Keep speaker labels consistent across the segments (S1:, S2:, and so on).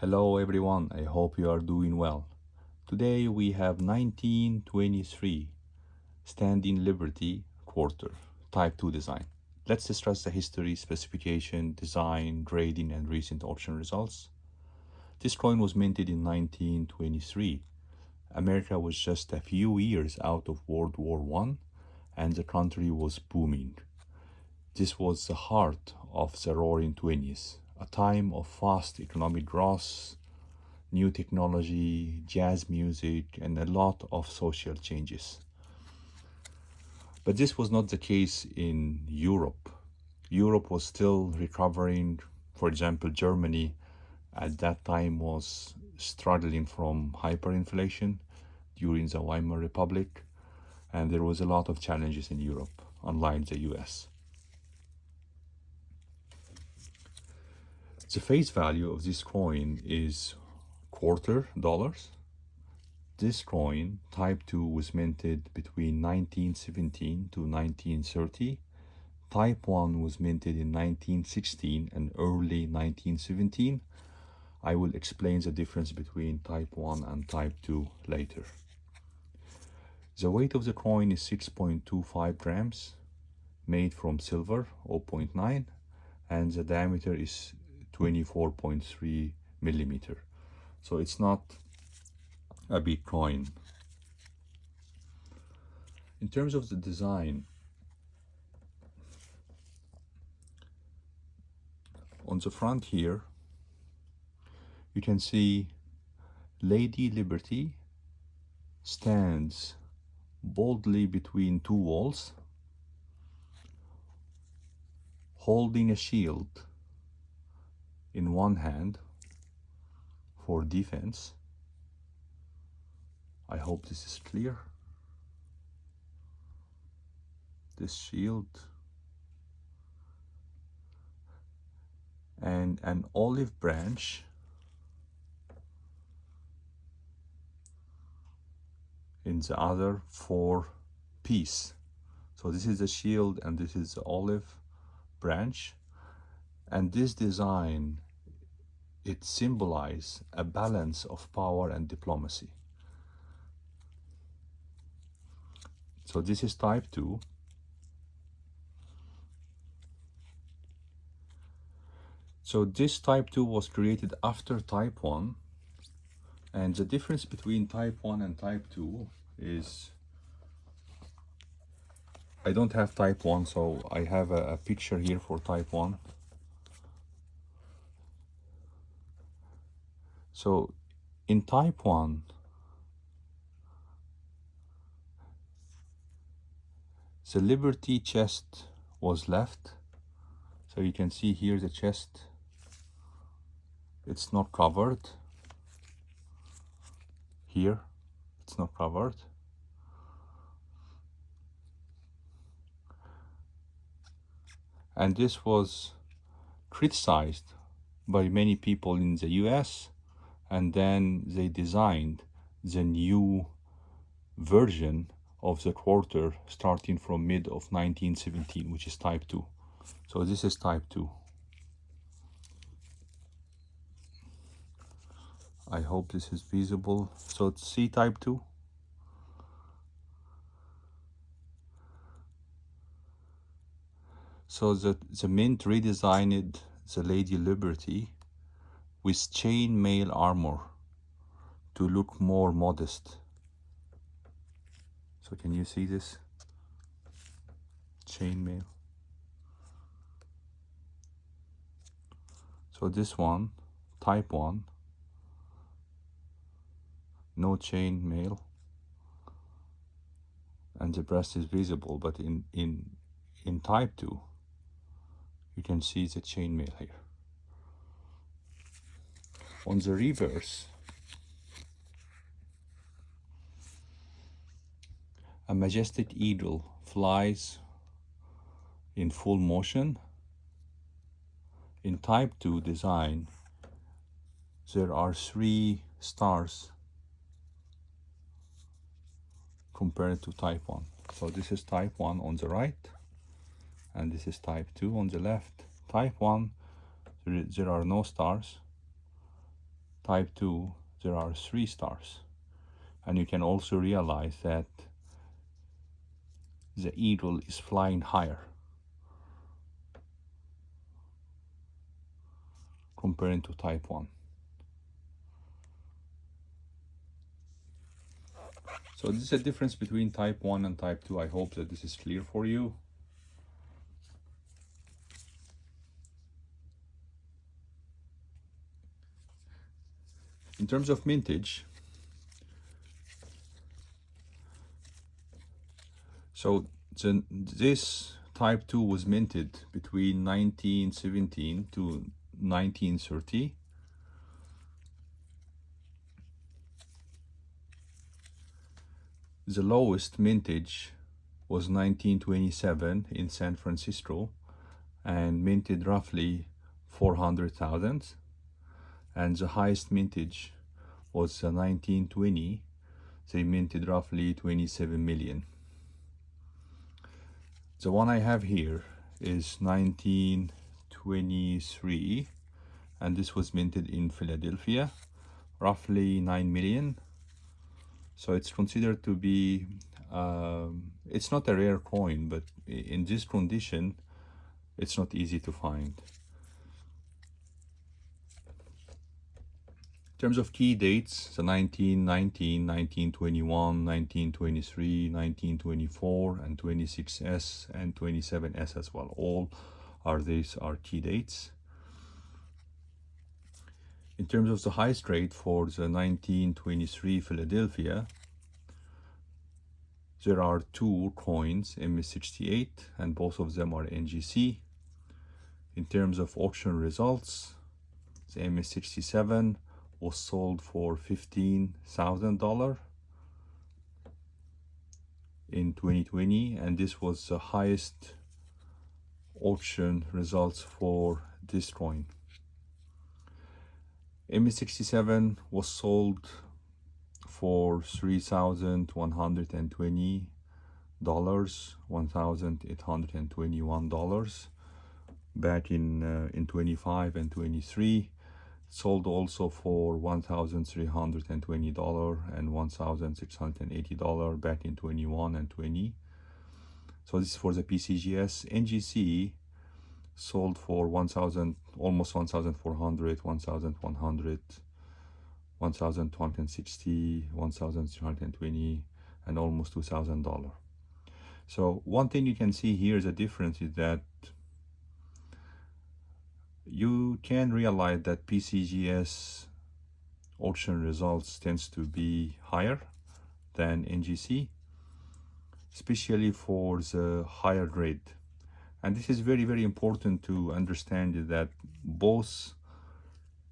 S1: Hello everyone, I hope you are doing well. Today we have 1923 Standing Liberty Quarter, Type 2 design. Let's discuss the history, specification, design, grading, and recent auction results. This coin was minted in 1923. America was just a few years out of World War I, and the country was booming. This was the heart of the Roaring Twenties, a time of fast economic growth, new technology, jazz music, and a lot of social changes. But this was not the case in Europe. Europe was still recovering. For example, Germany at that time was struggling from hyperinflation during the Weimar Republic, and there was a lot of challenges in Europe, unlike the US. The face value of this coin is $0.25. This coin, Type 2, was minted between 1917 to 1930. Type 1 was minted in 1916 and early 1917. I will explain the difference between Type 1 and Type 2 later. The weight of the coin is 6.25 grams, made from silver, 0.9, and the diameter is 24.3 millimeter. So it's not a big coin. In terms of the design, on the front here, you can see Lady Liberty stands boldly between two walls, holding a shield in one hand for defense. I hope this is clear. This shield and an olive branch in the other for peace. So this is the shield and this is the olive branch, and this design, it symbolizes a balance of power and diplomacy. So this is Type 2. So this Type 2 was created after Type 1, and the difference between Type 1 and Type 2 is, I don't have Type 1, so I have a picture here for Type 1. So in Type 1, the Liberty chest was left. So you can see here the chest, it's not covered. Here, it's not covered. And this was criticized by many people in the US, and then they designed the new version of the quarter starting from mid of 1917, which is Type 2. So this is Type 2. I hope this is visible. So see Type 2. So the mint redesigned the Lady Liberty with chainmail armor to look more modest. So can you see this? Chainmail. So this one, Type 1, no chainmail, and the breast is visible, but in Type 2, you can see the chainmail here. On the reverse, a majestic eagle flies in full motion. In Type 2 design, there are 3 stars compared to Type 1. So this is Type 1 on the right, and this is Type 2 on the left. Type 1, there are no stars. type 2, there are 3 stars. And you can also realize that the eagle is flying higher comparing to type 1. So this is a difference between type 1 and type 2. I hope that this is clear for you. In terms of mintage, so this type 2 was minted between 1917 to 1930. The lowest mintage was 1927 in San Francisco and minted roughly 400,000. And the highest mintage was 1920. They minted roughly 27 million. The one I have here is 1923, and this was minted in Philadelphia, roughly 9 million. So it's considered to be, it's not a rare coin, but in this condition, it's not easy to find. In terms of key dates, the 1919, 1921, 1923, 1924, and 26S and 27S as well. All these are key dates. In terms of the highest rate for the 1923 Philadelphia, there are 2 coins, MS68, and both of them are NGC. In terms of auction results, the MS67 was sold for $15,000 in 2020, and this was the highest auction results for this coin. MS67 was sold for $3,120, $1,821 back in 25 and 23. Sold also for $1,320 and $1,680 back in 21 and 20. So this is for the PCGS. NGC sold for $1,000, almost $1,400, $1,100, $1,260, $1,320, and almost $2,000. So one thing you can see here is a difference is that you can realize that PCGS auction results tends to be higher than NGC, especially for the higher grade. And this is very, very important to understand that both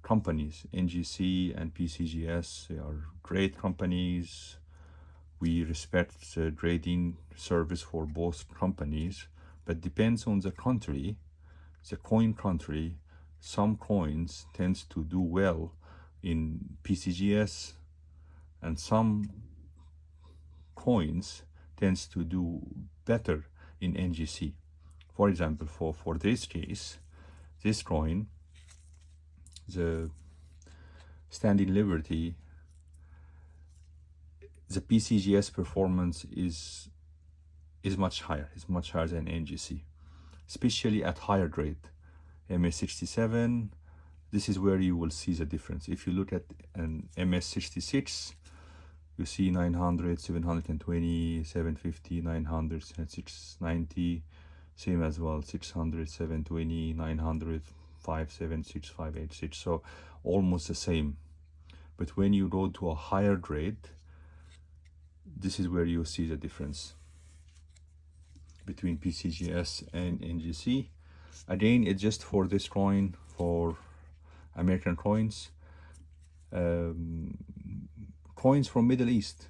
S1: companies, NGC and PCGS, they are great companies. We respect the grading service for both companies, but depends on the country, the coin country. Some coins tends to do well in PCGS, and some coins tends to do better in NGC. For example, for this case, this coin, the Standing Liberty, the PCGS performance is much higher. It's much higher than NGC, especially at higher grade. MS67, this is where you will see the difference. If you look at an MS66, you see 900, 720, 750, 900, 690, same as well, 600, 720, 900, 576, 586, so almost the same. But when you go to a higher grade, this is where you see the difference between PCGS and NGC. Again, it's just for this coin, for American coins. Coins from Middle East,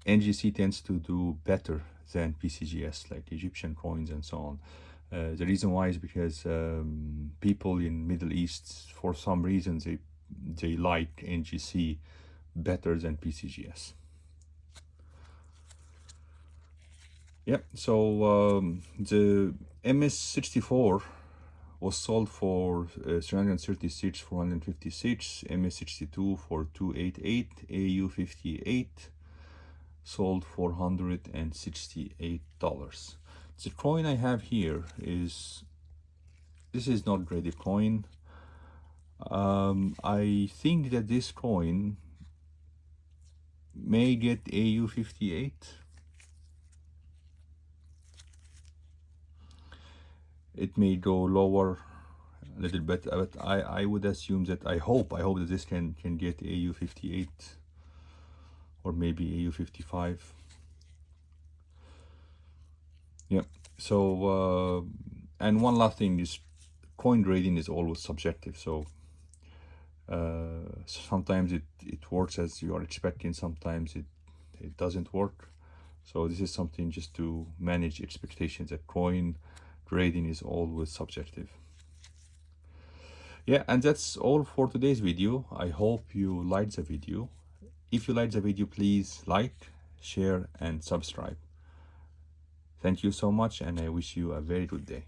S1: NGC tends to do better than PCGS, like Egyptian coins and so on. The reason why is because people in Middle East, for some reason, they like NGC better than PCGS. Yep, so the MS64 was sold for 336, 456, MS62 for 288, AU58 sold for $168. The coin I have here is, this is not graded coin. I think that this coin may get AU58. It may go lower a little bit, but I would assume that I hope that this can get AU58 or maybe AU55. Yeah. So and one last thing is, coin grading is always subjective. So sometimes it works as you are expecting, sometimes it doesn't work. So this is something just to manage expectations, that coin grading is always subjective. Yeah, and that's all for today's video. I hope you liked the video. If you liked the video, please like, share, and subscribe. Thank you so much, and I wish you a very good day.